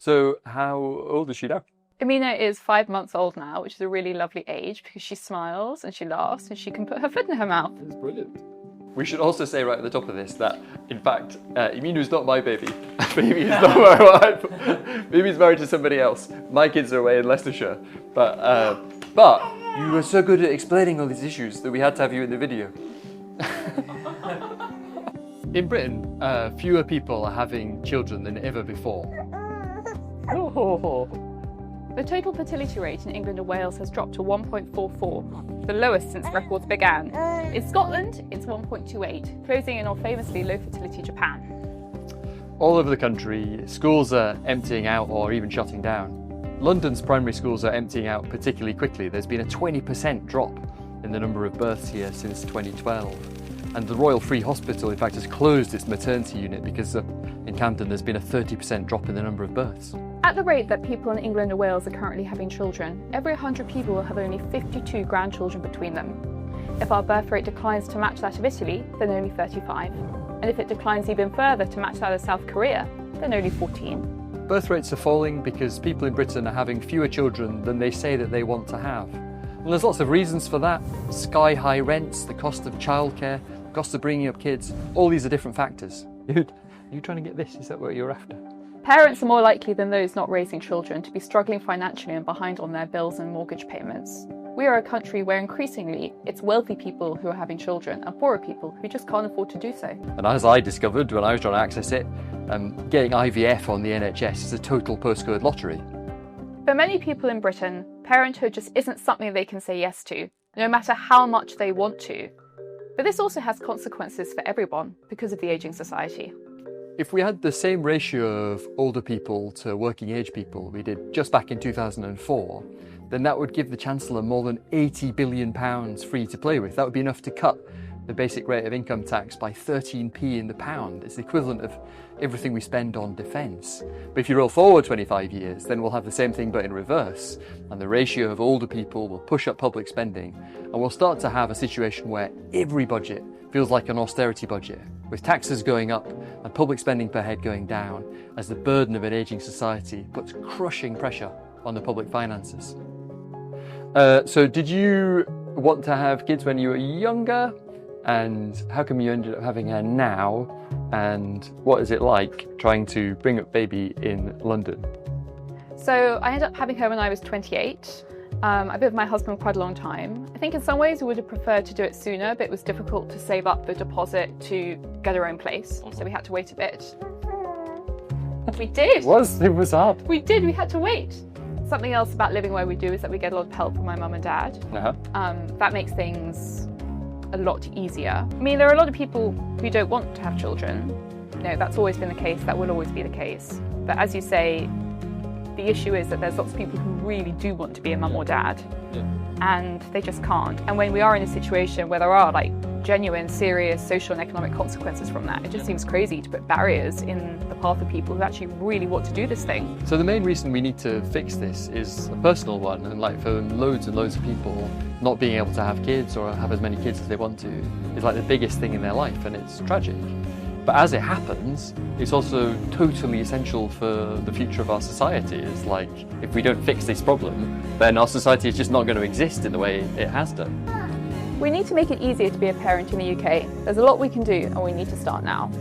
So how old is she now? Amina is 5 months old now, which is a really lovely age because she smiles and she laughs and she can put her foot in her mouth. That's brilliant. We should also say right at the top of this that, in fact, Iminu's not my baby. Baby is not my wife. Baby's married to somebody else. My kids are away in Leicestershire. But you were so good at explaining all these issues that we had to have you in the video. In Britain, fewer people are having children than ever before. The total fertility rate in England and Wales has dropped to 1.44, the lowest since records began. In Scotland, it's 1.28, closing in on famously low fertility Japan. All over the country, schools are emptying out or even shutting down. London's primary schools are emptying out particularly quickly. There's been a 20% drop in the number of births here since 2012. And the Royal Free Hospital, in fact, has closed its maternity unit because in Camden there's been a 30% drop in the number of births. At the rate that people in England and Wales are currently having children, every 100 people will have only 52 grandchildren between them. If our birth rate declines to match that of Italy, then only 35. And if it declines even further to match that of South Korea, then only 14. Birth rates are falling because people in Britain are having fewer children than they say that they want to have. And there's lots of reasons for that. Sky-high rents, the cost of childcare, the cost of bringing up kids, all these are different factors. Dude, are you trying to get this? Is that what you're after? Parents are more likely than those not raising children to be struggling financially and behind on their bills and mortgage payments. We are a country where increasingly it's wealthy people who are having children and poorer people who just can't afford to do so. And as I discovered when I was trying to access it, getting IVF on the NHS is a total postcode lottery. For many people in Britain, parenthood just isn't something they can say yes to, no matter how much they want to. But this also has consequences for everyone because of the ageing society. If we had the same ratio of older people to working age people we did just back in 2004, then that would give the Chancellor more than £80 billion free to play with. That would be enough to cut the basic rate of income tax by 13p in the pound. It's the equivalent of everything we spend on defence. But if you roll forward 25 years, then we'll have the same thing but in reverse, and the ratio of older people will push up public spending, and we'll start to have a situation where every budget feels like an austerity budget, with taxes going up and public spending per head going down, as the burden of an ageing society puts crushing pressure on the public finances. So did you want to have kids when you were younger? And how come you ended up having her now? And what is it like trying to bring up baby in London? So I ended up having her when I was 28. I've been with my husband quite a long time. I think in some ways we would have preferred to do it sooner, but it was difficult to save up the deposit to get our own place. So we had to wait a bit. We did. It was hard. We did, we had to wait. Something else about living where we do is that we get a lot of help from my mum and dad. That makes things a lot easier. I mean, there are a lot of people who don't want to have children. You know, that's always been the case, that will always be the case. But as you say, the issue is that there's lots of people who really do want to be a mum or dad, and they just can't. And when we are in a situation where there are like genuine, serious social and economic consequences from that, it just seems crazy to put barriers in the path of people who actually really want to do this thing. So the main reason we need to fix this is a personal one, and like for loads and loads of people, not being able to have kids or have as many kids as they want to is like the biggest thing in their life, and it's tragic. But as it happens, it's also totally essential for the future of our society. It's like, if we don't fix this problem, then our society is just not going to exist in the way it has done. We need to make it easier to be a parent in the UK. There's a lot we can do, and we need to start now.